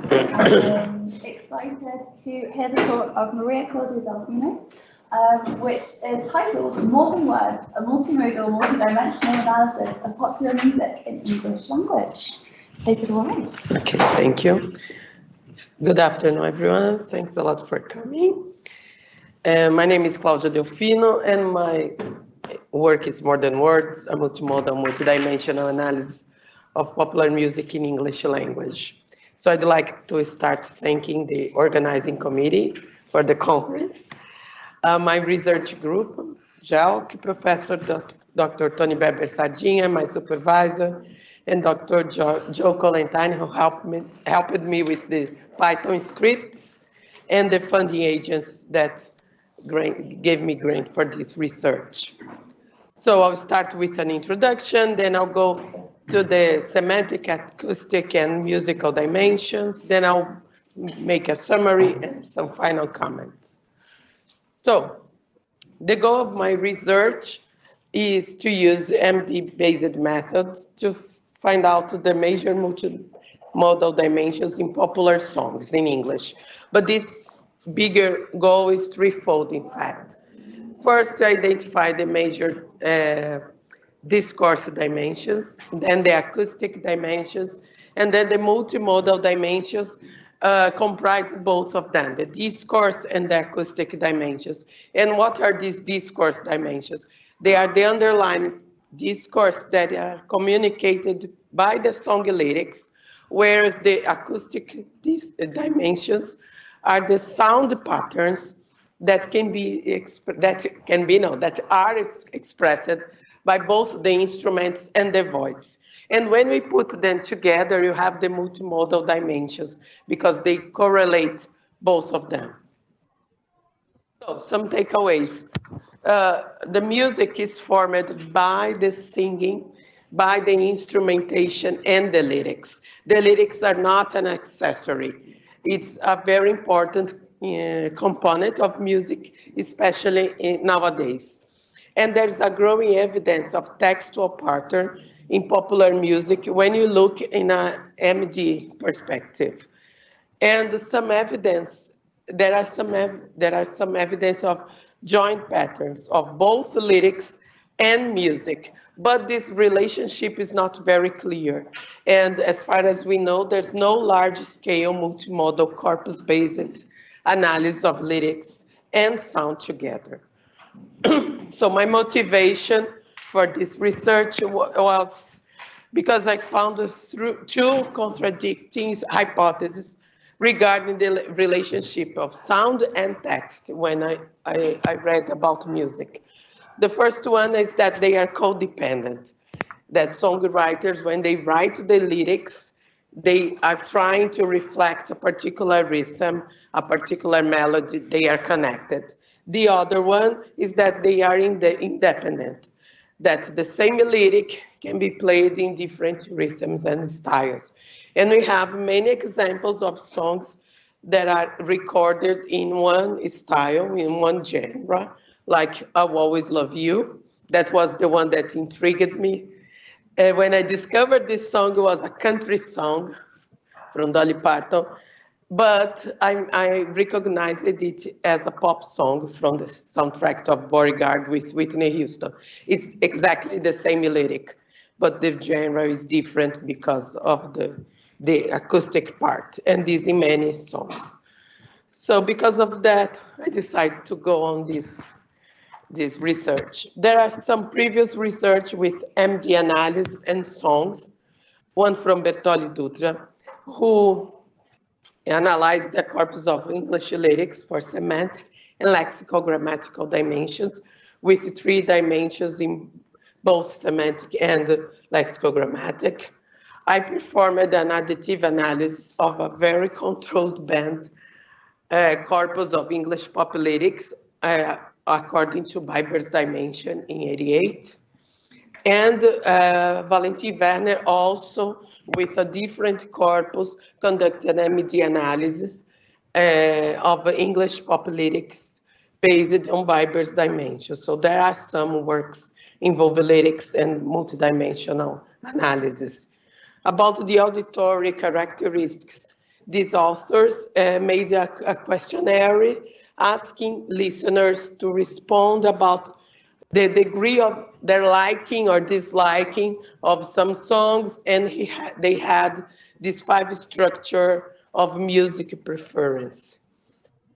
Excited to hear the talk of Maria Claudia Delfino, which is titled More Than Words, a multimodal, multidimensional analysis of popular music in English language. Take it away. Okay, thank you. Good afternoon, everyone. Thanks a lot for coming. My name is Claudia Delfino, and my work is More Than Words, a multimodal, multidimensional analysis of popular music in English language. So I'd like to start thanking the organizing committee for the conference, my research group, JELC, Professor Dr. Tony Berber Sardinha, my supervisor, and Dr. Joe Colentine, who helped me with the Python scripts, and the funding agents that gave me grant for this research. So I'll start with an introduction, then I'll go to the semantic, acoustic, and musical dimensions, then I'll make a summary and some final comments. So the goal of my research is to use MD-based methods to find out the major multimodal dimensions in popular songs in English. But this bigger goal is threefold, in fact. First, to identify the major discourse dimensions, then the acoustic dimensions, and then the multimodal dimensions comprise both of them, the discourse and the acoustic dimensions. And what are these discourse dimensions? They are the underlying discourse that are communicated by the song lyrics, whereas the acoustic dimensions are the sound patterns that are expressed by both the instruments and the voice. And when we put them together, you have the multimodal dimensions because they correlate both of them. So some takeaways. The music is formed by the singing, by the instrumentation and the lyrics. The lyrics are not an accessory. It's a very important component of music, especially nowadays. And there's a growing evidence of textual pattern in popular music when you look in a MD perspective. And there are some evidence of joint patterns of both lyrics and music, but this relationship is not very clear. And as far as we know, there's no large-scale multimodal corpus-based analysis of lyrics and sound together. So my motivation for this research was because I found two contradicting hypotheses regarding the relationship of sound and text when I read about music. The first one is that they are codependent, that songwriters, when they write the lyrics, they are trying to reflect a particular rhythm, a particular melody, they are connected. The other one is that they are independent, that the same lyric can be played in different rhythms and styles. And we have many examples of songs that are recorded in one style, in one genre, like I'll Always Love You. That was the one that intrigued me. When I discovered this song, it was a country song from Dolly Parton, but I recognized it as a pop song from the soundtrack of Beauregard with Whitney Houston. It's exactly the same lyric, but the genre is different because of the acoustic part, and this in many songs. So because of that, I decided to go on this research. There are some previous research with MD analysis and songs, one from Bertolli Dutra, who analyzed the corpus of English lyrics for semantic and lexical-grammatical dimensions with 3 dimensions in both semantic and lexicogrammatic. I performed an additive analysis of a very controlled band corpus of English pop lyrics according to Biber's dimension in '88. And Valentin Werner also, with a different corpus, conducted an MD analysis of English pop lyrics based on Biber's dimension. So there are some works involving lyrics and multidimensional analysis. About the auditory characteristics, these authors made a questionnaire asking listeners to respond about the degree of their liking or disliking of some songs, and they had this 5 structure of music preference.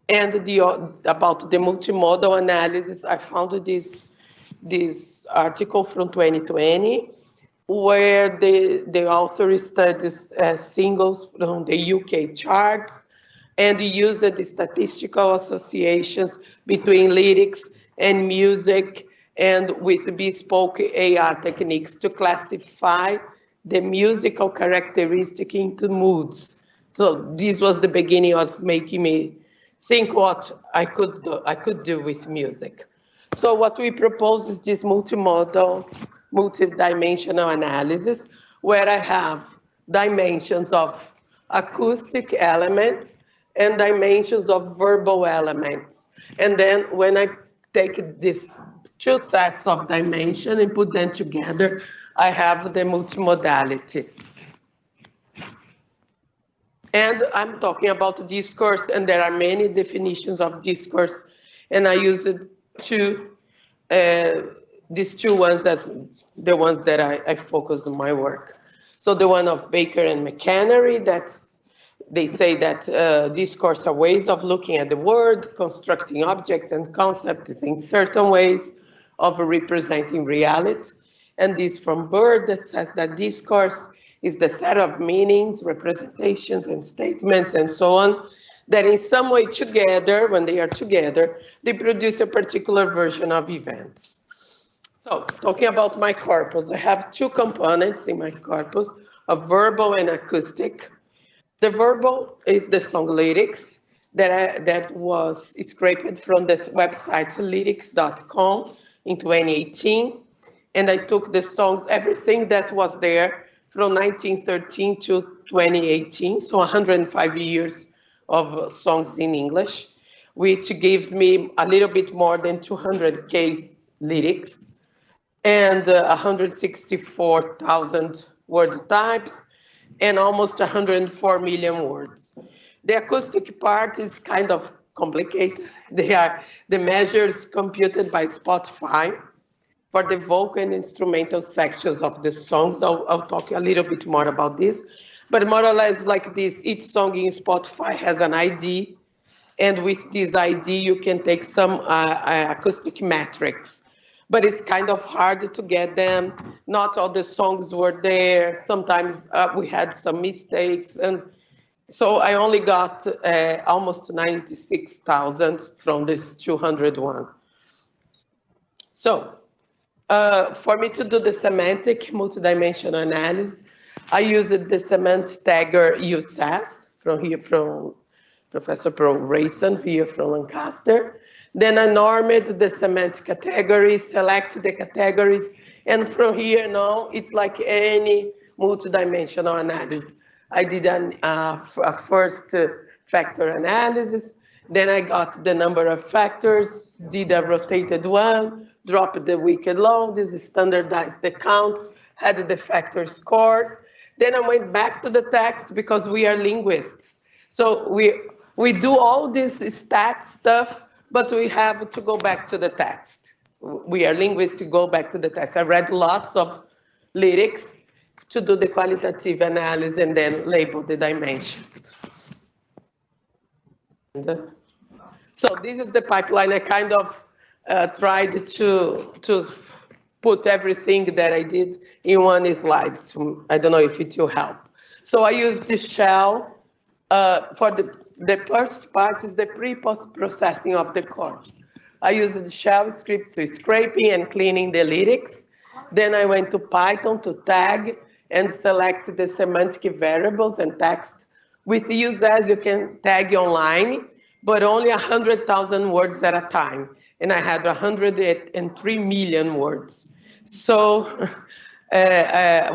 And about the multimodal analysis, I found this article from 2020 where the author studies singles from the UK charts and used the statistical associations between lyrics and music and with bespoke AI techniques to classify the musical characteristic into moods. So this was the beginning of making me think what I could do with music. So what we propose is this multimodal, multidimensional analysis, where I have dimensions of acoustic elements and dimensions of verbal elements. And then when I take these 2 sets of dimension and put them together, I have the multimodality. And I'm talking about discourse, and there are many definitions of discourse, and I use it these 2 ones as the ones that I focus on my work. So the one of Baker and McHenry, they say that discourse are ways of looking at the world, constructing objects and concepts in certain ways of representing reality. And this from Bird that says that discourse is the set of meanings, representations, and statements, and so on, that in some way together, when they are together, they produce a particular version of events. So talking about my corpus, I have 2 components in my corpus, a verbal and acoustic. The verbal is the song lyrics that was scraped from the website lyrics.com in 2018. And I took the songs, everything that was there from 1913 to 2018, so 105 years of songs in English, which gives me a little bit more than 200K lyrics and 164,000 word types and almost 104 million words. The acoustic part is kind of complicated. They are the measures computed by Spotify for the vocal and instrumental sections of the songs. I'll talk a little bit more about this, but more or less like this, each song in Spotify has an ID, and with this ID, you can take some acoustic metrics, but it's kind of hard to get them. Not all the songs were there. Sometimes we had some mistakes, and so I only got almost 96,000 from this 201. So for me to do the semantic multidimensional analysis, I used the semantic tagger USAS from Professor Pro Rayson here from Lancaster. Then I normed the semantic categories, select the categories, and from here now, it's like any multidimensional analysis. I did a first factor analysis, then I got the number of factors, did a rotated one, dropped the wicked low, this standardized the counts, had the factor scores. Then I went back to the text because we are linguists. So we do all this stat stuff, but we have to go back to the text. We are linguists to go back to the text. I read lots of lyrics to do the qualitative analysis and then label the dimension. So this is the pipeline. I kind of tried to put everything that I did in one slide. I don't know if it will help. So I use the shell for the first part is the pre-post processing of the corpus. I used the shell script to scraping and cleaning the lyrics. Then I went to Python to tag and select the semantic variables and text. With UseAs, you can tag online, but only 100,000 words at a time. And I had 103 million words. So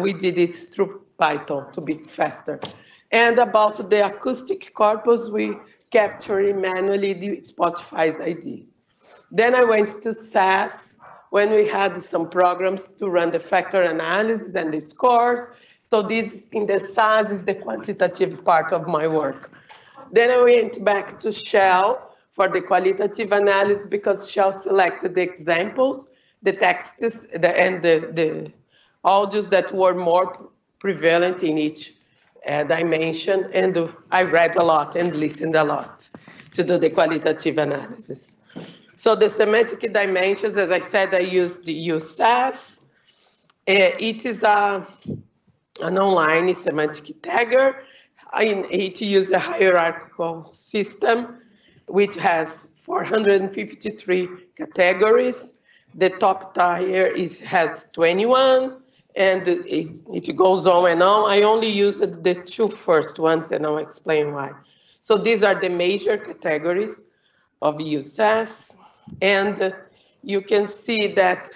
we did it through Python to be faster. And about the acoustic corpus, we captured manually the Spotify's ID. Then I went to SAS when we had some programs to run the factor analysis and the scores, So this in the SAS is the quantitative part of my work. Then I went back to Shell for the qualitative analysis because Shell selected the examples, the texts, and the audios that were more prevalent in each dimension. And I read a lot and listened a lot to do the qualitative analysis. So the semantic dimensions, as I said, I used the USAS. It is an online semantic tagger. It uses a hierarchical system which has 453 categories. The top tier has 21, and it goes on and on. I only used the two first ones, and I'll explain why. So these are the major categories of USAS, and you can see that,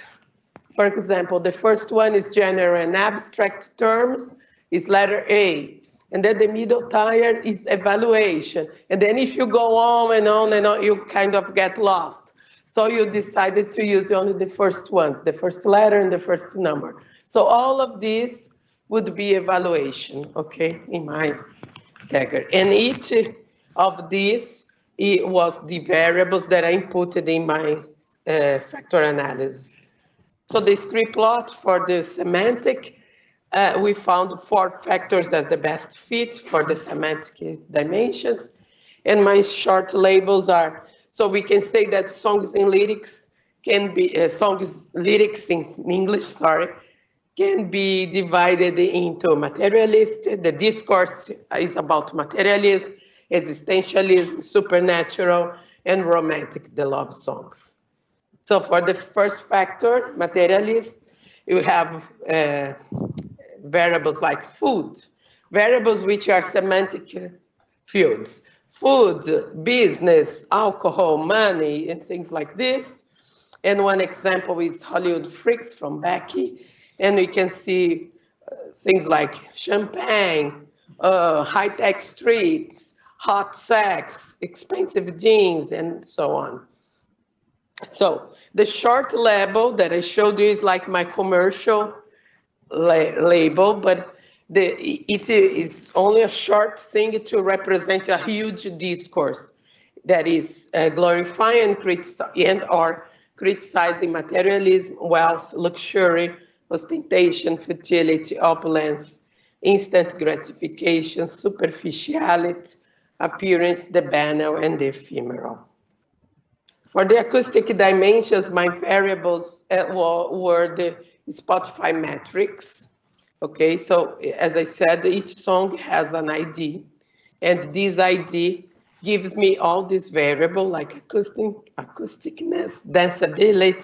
for example, the first one is general and abstract terms, is letter A. And then the middle tier is evaluation. And then if you go on and on and on, you kind of get lost. So you decided to use only the first ones, the first letter and the first number. So all of these would be evaluation, okay, in my tagger. And each of these, it was the variables that I inputted in my factor analysis. So the script plot for the semantic, we found 4 factors as the best fit for the semantic dimensions. And my short labels are, so we can say that songs and lyrics can be, lyrics in English, sorry, can be divided into materialist. The discourse is about materialism, existentialism, supernatural, and romantic, the love songs. So for the first factor, materialist, you have variables like food, variables which are semantic fields, food, business, alcohol, money, and things like this. And one example is Hollywood Freaks from Becky. And we can see things like champagne, high-tech streets, hot sex, expensive jeans, and so on. So the short label that I showed you is like my commercial label, but it is only a short thing to represent a huge discourse that is glorifying and or criticizing materialism, wealth, luxury, ostentation, futility, opulence, instant gratification, superficiality, appearance, the banal, and the ephemeral. For the acoustic dimensions, my variables were the Spotify metrics. Okay, so as I said, each song has an ID, and this ID gives me all these variables like acousticness, danceability.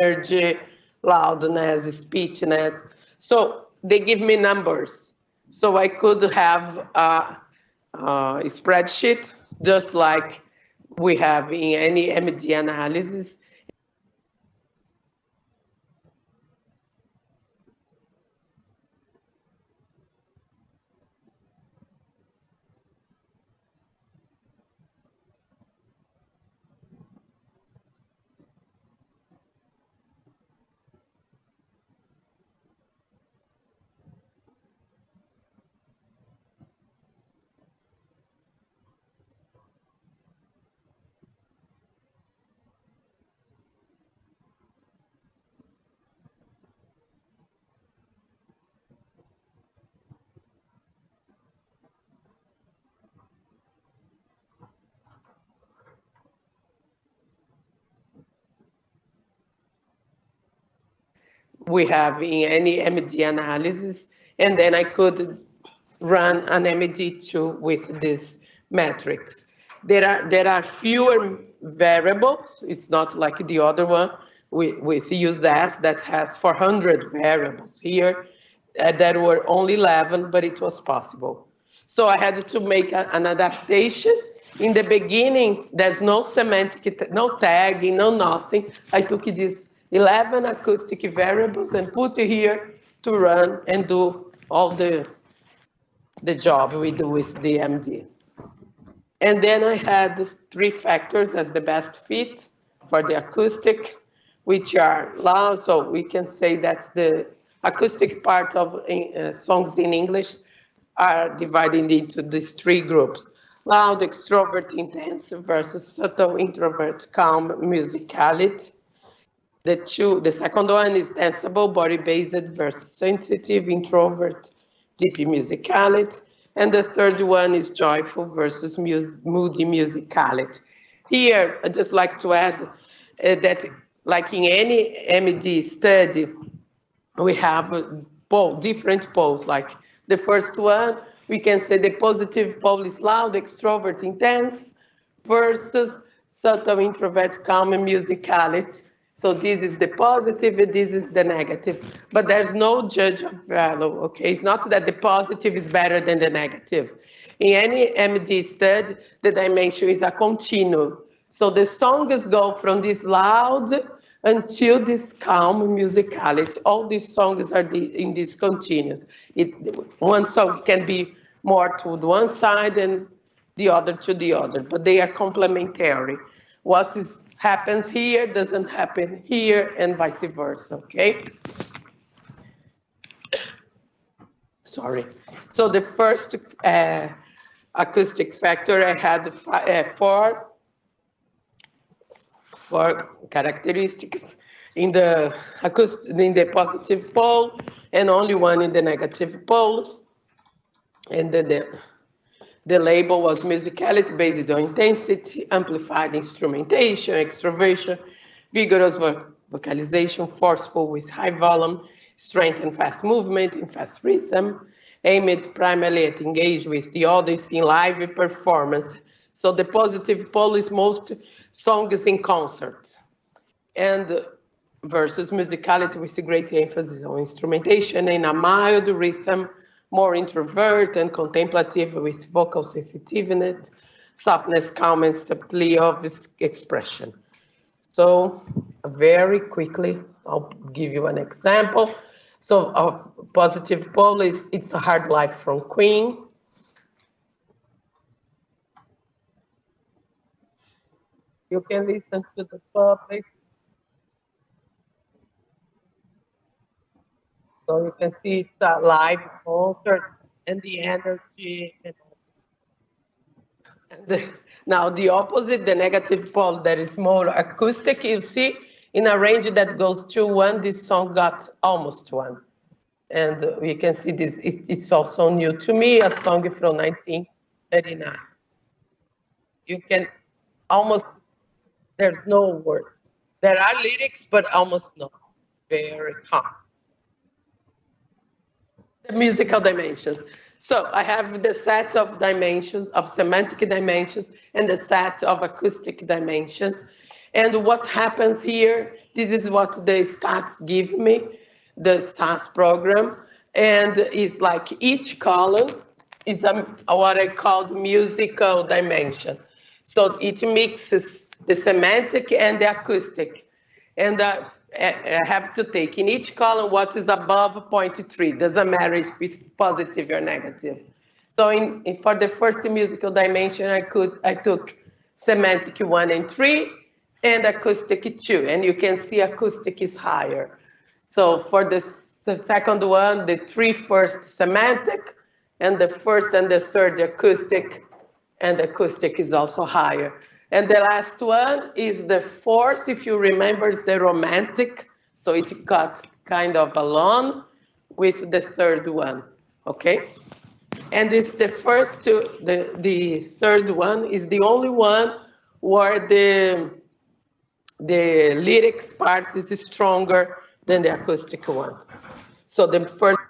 energy, loudness, speechness. So they give me numbers. So I could have a spreadsheet, just like we have in any MD analysis. We have in any MD analysis, and then I could run an MD2 with this metrics. There are fewer variables. It's not like the other one with USS that has 400 variables. Here, there were only 11, but it was possible. So I had to make an adaptation. In the beginning, there's no semantic, no tagging, no nothing. I took these 11 acoustic variables and put it here to run and do all the job we do with the MD. And then I had three factors as the best fit for the acoustic, which are loud. So we can say that's the acoustic part of songs in English are divided into these three groups: loud, extrovert, intense versus subtle, introvert, calm, musicality. The second one is danceable, body-based versus sensitive, introvert, deep musicality. And the third one is joyful versus moody musicality. Here, I'd just like to add that, like in any MD study, we have different poles. Like the first one, we can say the positive pole is loud, extrovert, intense, versus subtle, introvert, calm, and musicality. So this is the positive and this is the negative. But there's no judge of value, okay? It's not that the positive is better than the negative. In any MD study, the dimension is a continuum. So the songs go from this loud until this calm musicality. All these songs are in this continuous. One song can be more to one side and the other to the other, but they are complementary. What happens here doesn't happen here, and vice versa, okay? Sorry. So the first acoustic factor, I had four characteristics in the positive pole, and only one in the negative pole. And then the label was musicality based on intensity, amplified instrumentation, extroversion, vigorous vocalization, forceful with high volume, strength and fast movement in fast rhythm, aimed primarily at engage with the audience in live performance. So the positive pole is most songs in concerts. And versus musicality with a great emphasis on instrumentation in a mild rhythm, more introvert and contemplative with vocal sensitiveness, softness, calm, and subtlety of expression. So very quickly, I'll give you an example. So a positive pole is It's a Hard Life from Queen. You can listen to the public. So you can see it's a live concert and the energy. Now the opposite, the negative pole, that is more acoustic. You see in a range that goes to 1, this song got almost 1. And we can see this, it's also new to me, a song from 1939. You can almost, there's no words. There are lyrics, but almost no. It's very calm. The musical dimensions. So I have the set of dimensions, of semantic dimensions, and the set of acoustic dimensions. And what happens here, this is what the stats give me, the SAS program, and it's like each column is what I called musical dimension. So it mixes the semantic and the acoustic. And I have to take in each column what is above 0.3. Doesn't matter if it's positive or negative. So for the first musical dimension, I took semantic 1 and 3 and acoustic 2. And you can see acoustic is higher. So for the second one, the 3 first semantic, and the first and the third acoustic, and acoustic is also higher. And the last one is the fourth, if you remember, is the romantic. So it got kind of alone with the third one, okay? And it's the first two, the third one is the only one where the lyrics part is stronger than the acoustic one. So the first